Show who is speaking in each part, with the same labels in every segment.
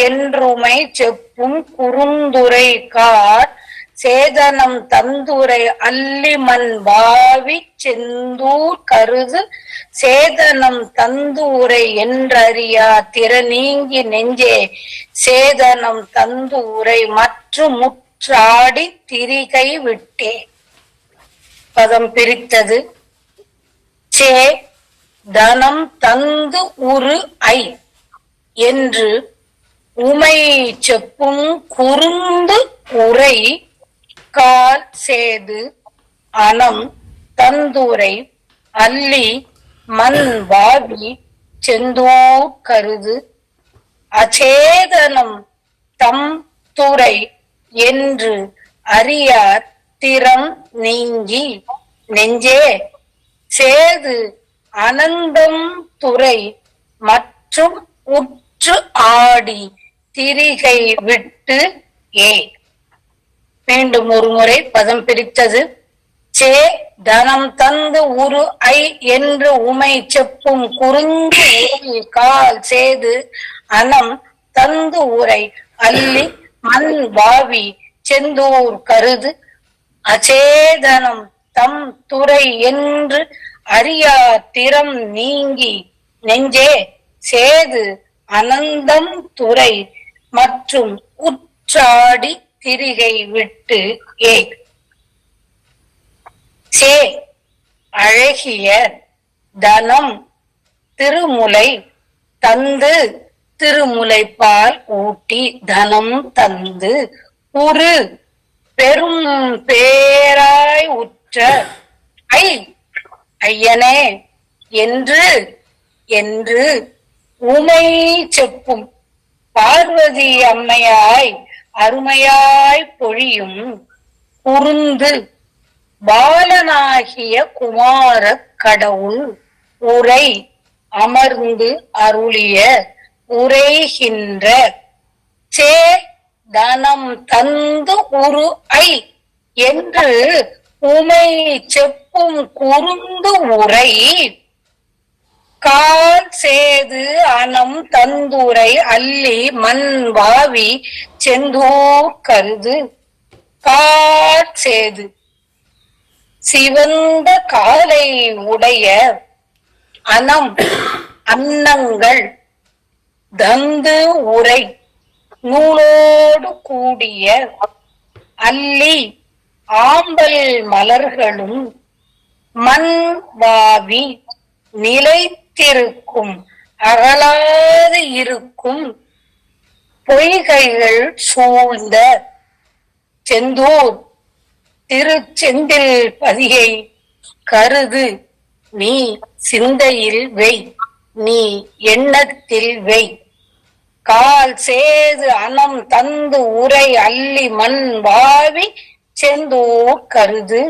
Speaker 1: என்றுமை செப்பும் குறுந்துரை car சேதனம் தந்துரை அல்லிமண் வாவி செந்தூர் கருது சேதனம் தந்தூரை என்றறியா திறநீங்கி நெஞ்சே சேதனம் தந்தூரை மற்றும் முற்றாடி திரிகை விட்டே. பதம் பிரித்தது. சே தனம் தந்து உரு ஐ என்று உமை செப்பும் குறுந்து உரை கால் சேது அனம் தந்துரை அல்லி மண் வாவி செந்தூர் கருது அச்சேதனம் தம் துறை என்று அறியார் திறம் நீங்கி நெஞ்சே சேது அனந்தம் துறை மற்றும் உற்று ஆடி திரிகை விட்டு ஏ. மீண்டும் ஒரு முறை பதம் பிரித்தது. சே தனம் தந்து உரு ஐ என்று உமை செப்பும் குறுந்து உரை கால் சேது அனம் தந்து உரை அல்லி மண் வாவி செந்தூர் கருது அச்சேதனம் தம் துறை என்று அறியா திறம் நீங்கி நெஞ்சே சேது அனந்தம் துறை மற்றும் உற்றாடி திரிகை விட்டு ஏ. சே அழகிய தனம் திருமுலை தந்து திருமுலைப்பால் ஊட்டி தனம் தந்து உரு பெரும் பேராய் உற்ற ஐ ஐயனே என்று என்று உமை செப்பும் பார்வதி அம்மையாய் அருமையாய் பொழியும் குறுந்து பாலனாகிய குமார கடவுள் உரை அமர்ந்து அருளிய உரைகின்ற சே தனம் தந்து உரு ஐ என்று உமை செப்பும் குறுந்து உரை கால் சேது அனம் தந்துரை அல்லி மண் வாவி செந்தூர் கருது காட்சேது சிவந்த காலை உடைய அனம் அன்னங்கள் தந்து உரை நூலோடு கூடிய அல்லி ஆம்பல் மலர்களும் மண் வாவி நிலைத்திருக்கும் அகலாது இருக்கும் பொய்கைகள் சூழ்ந்த செந்தூர் திருச்செந்தில் பதியை கருது நீ சிந்தையில் வெய் நீ எண்ணத்தில் வெய் கால் சேது அனம் தந்து உரை அல்லி மண் வாவி செந்தூர் கருது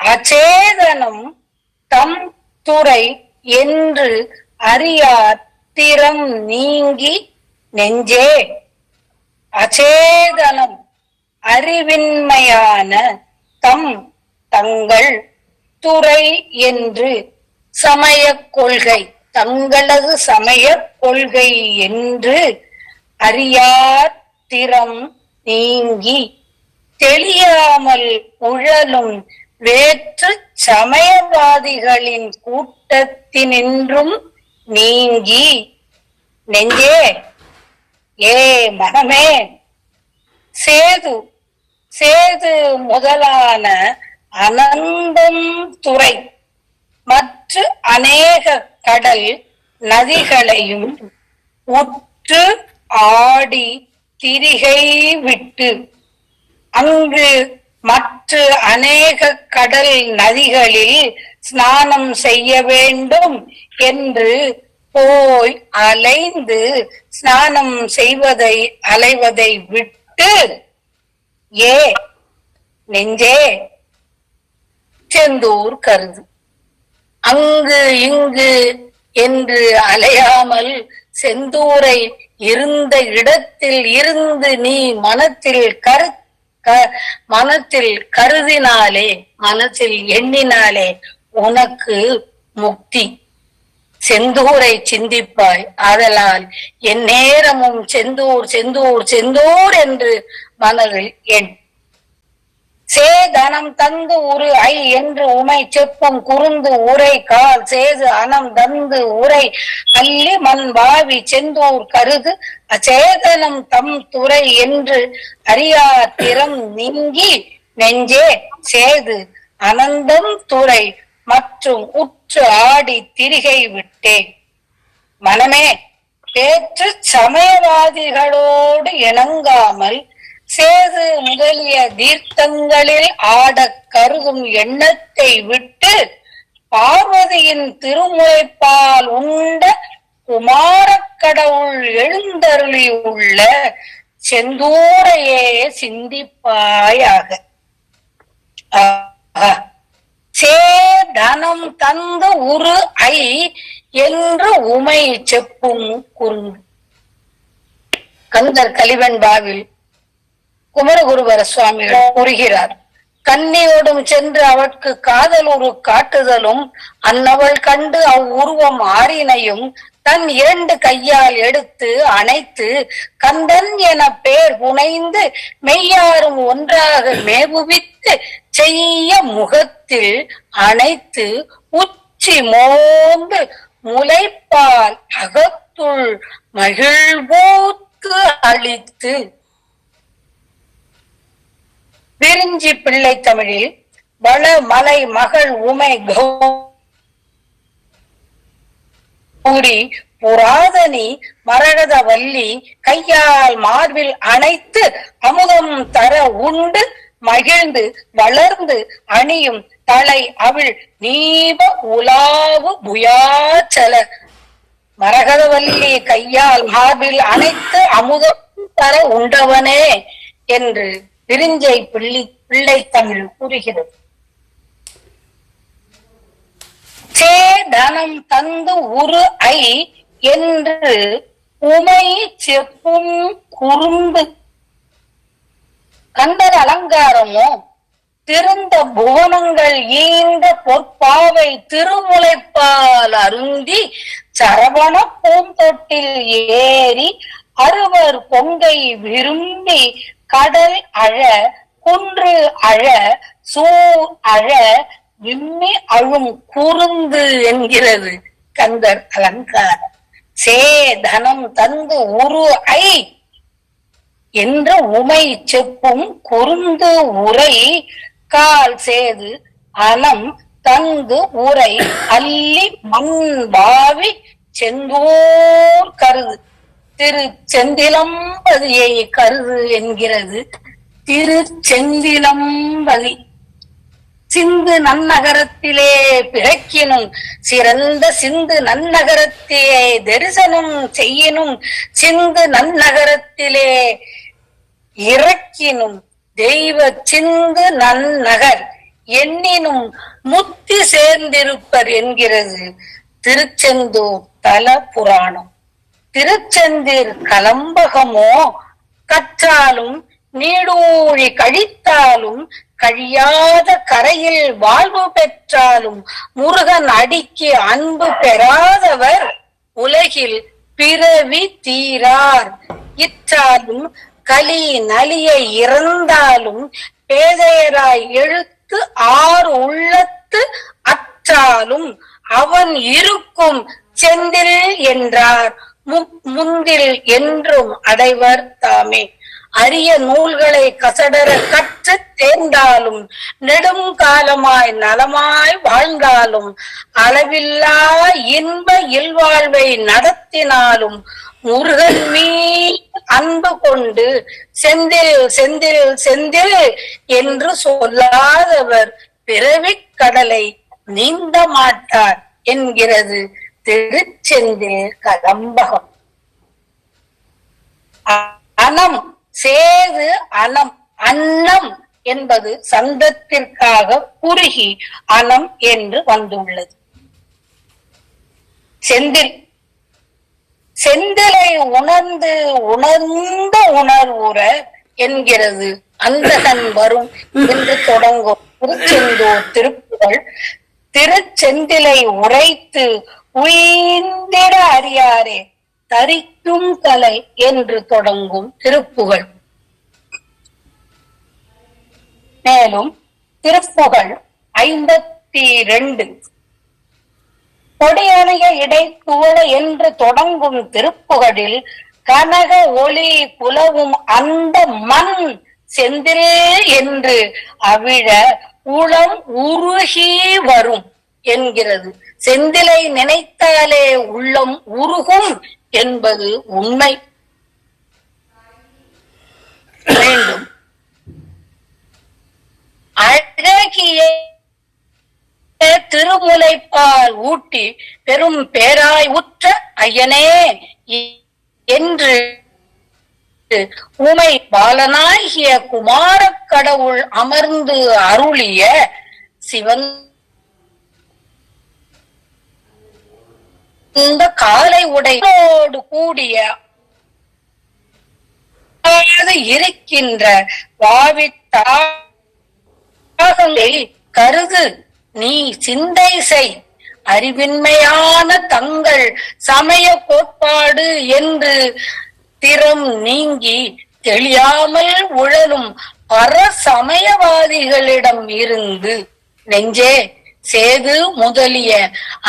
Speaker 1: அச்சேதனம் தம் துறை என்று அறியார் திறம் நீங்கி நெஞ்சே அச்சேதனம் அறிவின்மையான தம் தங்கள் துறை என்று சமய கொள்கை தங்களது சமய கொள்கை என்று அறியார் திறம் நீங்கி தெளியாமல் உழலும் வேற்று சமயவாதிகளின் கூட்டத்தினின்றும் நீங்கி நெஞ்சே ஏ மனமே சேது சேது முதலான அனந்தம் துறை மற்ற அநேக கடல் நதிகளையும் உற்று ஆடி திரிகை விட்டு அங்கு மற்ற அநேக கடல் நதிகளில் ஸ்நானம் செய்ய வேண்டும் என்று போய் அலைந்து ஸ்நானம் செய்வதை அலைவதை விட்டு ஏ நெஞ்சே செந்தூர் கருது அங்கு இங்கு என்று அலையாமல் செந்தூரை இருந்த இடத்தில் இருந்து நீ மனத்தில் கருதினாலே மனத்தில் எண்ணினாலே உனக்கு முக்தி. செந்தூரை சிந்திப்பாய். ஆதலால் என் நேரமும் செந்தூர் செந்தூர் செந்தூர் என்று மனதில் எண். சேதனம் தந்து உரு ஐ என்று உமை செப்பும் குறுந்து உரை கால் சேது அனம் தந்து உரை அல்லி மண் வாவி செந்தூர் கருது அச்சேதனம் தம் துறை என்று அறியா திறம் நீங்கி நெஞ்சே சேது அனந்தம் துறை மற்றும் உற்று ஆடி திரிகை விட்டேன். மனமே பேற்று சமயவாதிகளோடு இணங்காமல் சேது முதலிய தீர்த்தங்களில் ஆடக் கருதும் எண்ணத்தை விட்டு பார்வதியின் திருமுலைப்பால் உண்ட குமாரக் கடவுள் எழுந்தருளி உள்ள செந்தூரையே சிந்திப்பாயாக. சேதனம் தந்து உரு ஐ என்று உமை செப்பும் குறுந்து. கந்தர் கலிவெண்பாவில் குமரகுருபர சுவாமிகள் கூறுகிறார். கன்னியோடும் சென்று அவற்கு காதல் உரு காட்டுதலும் அன்னவள் கண்டு அவ்வுருவம் ஆறினையும் தன் 2 கையால் எடுத்து அணைத்து கந்தன் என பேர் புனைந்து மெய்யாரும் ஒன்றாக மேபுவித்து செய்ய முகத்தில் அணைத்து உச்சி மோந்து முலைப்பால் அகத்துள் மகிழ்வோத்து அளித்து. விரிஞ்சி பிள்ளை தமிழில் வள மலை மகள் உமை கௌரி புராதனி மரகத வல்லி கையால் மார்பில் அணைத்து அமுதம் தர உண்டு மகிழ்ந்து வளர்ந்து அணியும் தலை அவிழ் நீப உலாவு புயாச்சல. மரகதவல்லி கையால் மார்பில் அணைத்து அமுதம் தர உண்டவனே என்று விரிஞ்சை பிள்ளை தமிழ் கூறுகிறது. சேதனம் தந்து உரு ஐ என்று உமை செப்பும் குறும்பு. கந்தர் அலங்காரமோ திருந்த புவனங்கள் ஈந்த பொற்பாவை திருமுலைப்பால் அருந்தி சரவண பூந்தொட்டில் ஏறி அறுவர் பொங்கை விரும்பி கடல் அழ குன்று அழ சூர் அழ விம்மி அழும் குறுந்து என்கிறது கந்தர் அலங்காரம். சேதனம் தந்து உரு ஐ என்று உமை செப்பும் குறுந்து உரை கால் சேது அனம் தந்து உரை அல்லி மண் பாவி செந்தூர் கருது. திரு செந்திலம்பதியை கருது என்கிறது திரு செந்திலம்பதி. சிந்து நன்னகரத்திலே பிறக்கினும் சிறந்த சிந்து நன்னகரத்திலே தரிசனம் செய்யினும் சிந்து நன்னகரத்திலே இறக்கினும் தெய்வ சிந்து நன்னகர் எண்ணினும் முத்தி சேர்ந்திருப்பர் என்கிறது திருச்செந்தூர் தல புராணம். திருச்செந்தீர் கலம்பகமோ கற்றாலும் நீடூழி கழித்தாலும் கழியாத கரையில் வாழ்வு பெற்றாலும் முருகன் அடிக்கு அன்பு பெறாதவர் உலகில் பிறவி தீரார். இற்றாலும் கலி நலிய இறந்தாலும் பேதையராய் எழுத்து ஆறு உள்ளத்து அற்றாலும் அவன் இருக்கும் செந்தில் என்றார் முந்தில் என்றும் அடைவர் தாமே. அரிய நூல்களை கசடர கற்று தேர்ந்தாலும் நெடும் காலமாய் நலமாய் வாழ்ந்தாலும் அளவில்லா இன்ப இல்வாழ்வை நடத்தினாலும் முருகன் மீது அன்பு கொண்டு செந்தில் செந்தில் செந்தில் என்று சொல்லாதவர் பிறவிக் கடலை நீந்த மாட்டார் என்கிறது திருச்செந்தில் கலம்பகம். அனம் சேது அனம் அன்னம் என்பது சந்தத்திற்காக குறுகி அனம் என்று வந்துள்ளது. செந்தில் செந்திலை உணர்ந்து உணர்ந்த உணர்வுற என்கிறது அந்தகன் வரும் என்று தொடங்கும் திருச்செந்தூர் திருப்புகழ். திருச்செந்திலை உரைத்து உய்ந்திட அறியாரே தரிக்கும் கலை என்று தொடங்கும் திருப்புகழ். மேலும் திருப்புகழ் 52 கொடியணைய இடை துவள என்று தொடங்கும் திருப்புகழில் கனக ஒளி புலவும் அந்த மண் செந்தில் என்று அவிழ உளம் உருகி வரும் என்கிறது. செந்திலை நினைத்தாலே உள்ளம் உருகும் என்பது உண்மை. வேண்டும் அழகிய திருமுலைப்பால் ஊட்டி பெரும் பேராய் உற்ற ஐயனே என்று உமை பாலனாகிய குமாரக் கடவுள் அமர்ந்து அருளிய சிவந்த காலை உடையோடு கூடிய இருக்கின்ற வாவித்தாகங்களை கருது நீ சிந்தை செய். அறிவின்மையான தங்கள் சமய கோட்பாடு என்று திறம் நீங்கி தெளியாமல் உழலும் பர சமயவாதிகளிடம் இருந்து நெஞ்சே சேது முதலிய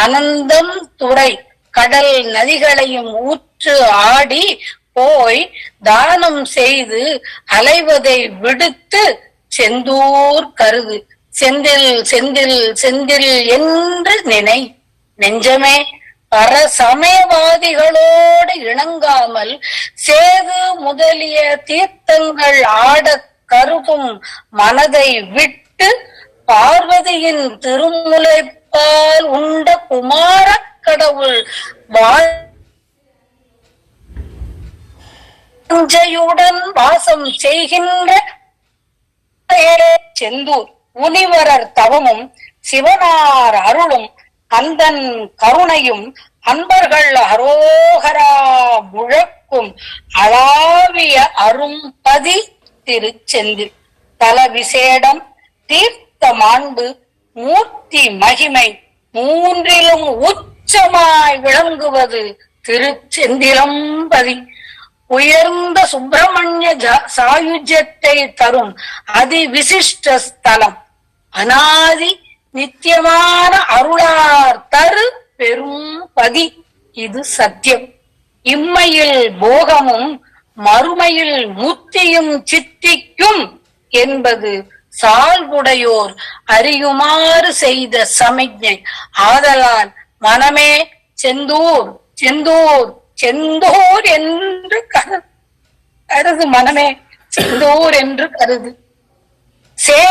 Speaker 1: அனந்தம் துறை கடல் நதிகளையும் ஊற்று ஆடி போய் தானம் செய்து அலைவதை விடுத்து செந்தூர் கருது செந்தில் செந்தில் செந்தில் என்று நினை. நெஞ்சமே பர சமயவாதிகளோடு இணங்காமல் சேது முதலிய தீர்த்தங்கள் ஆட கருதும் மனதை விட்டு பார்வதியின் திருமுலைப்பால் உண்ட குமார கடவுள் வாஞ்சையுடன் வாசம் செய்கின்ற செந்தூர் முனிவரர் தவமும் சிவனார் அருளும் அந்தன் கருணையும் அன்பர்கள் அரோகரா முழக்கும் அளாவிய அரும்பதி திருச்செந்தில். தல விசேடம் தீர்த்த மாண்பு மூர்த்தி மகிமை மூன்றிலும் உச்சமாய் விளங்குவது திருச்செந்திலம்பதி. உயர்ந்த சுப்பிரமணிய சாயுஜ்யத்தை தரும் அதி விசிஷ்ட ஸ்தலம். அனாதி நித்தியமான அருளார் தரு பெரும் பதி. இது சத்தியம். இம்மையில் போகமும் மறுமையில் முத்தியும் சித்திக்கும் என்பது சால்புடையோர் அறியுமாறு செய்த சமிக்ஞை. ஆதலால் மனமே செந்தூர் செந்தூர் செந்தூர் என்று கருது. மனமே செந்தூர் என்று கருது. சே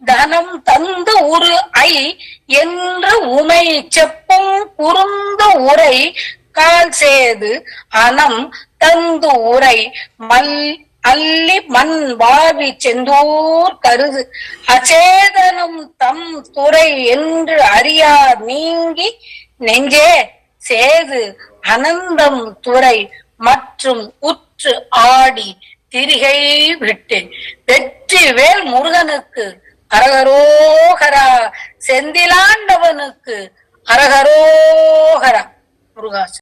Speaker 1: தனம் தந்து உரு ஐ என்று உமை செப்பும் குறுந்த உரை கால் சேது அனம் தந்து உரை அல்லி மண் வாவி செந்தூர் கருது. அச்சேதனம் தம் துறை என்று அறியார் நீங்கி நெஞ்சே சேது அனந்தம் துறை மற்றும் உற்று ஆடி திரிகை விட்டு வெற்றி வேல் முருகனுக்கு அரகரோகரா. செந்திலாண்டவனுக்கு அரகரோகரா. முருகாசன்.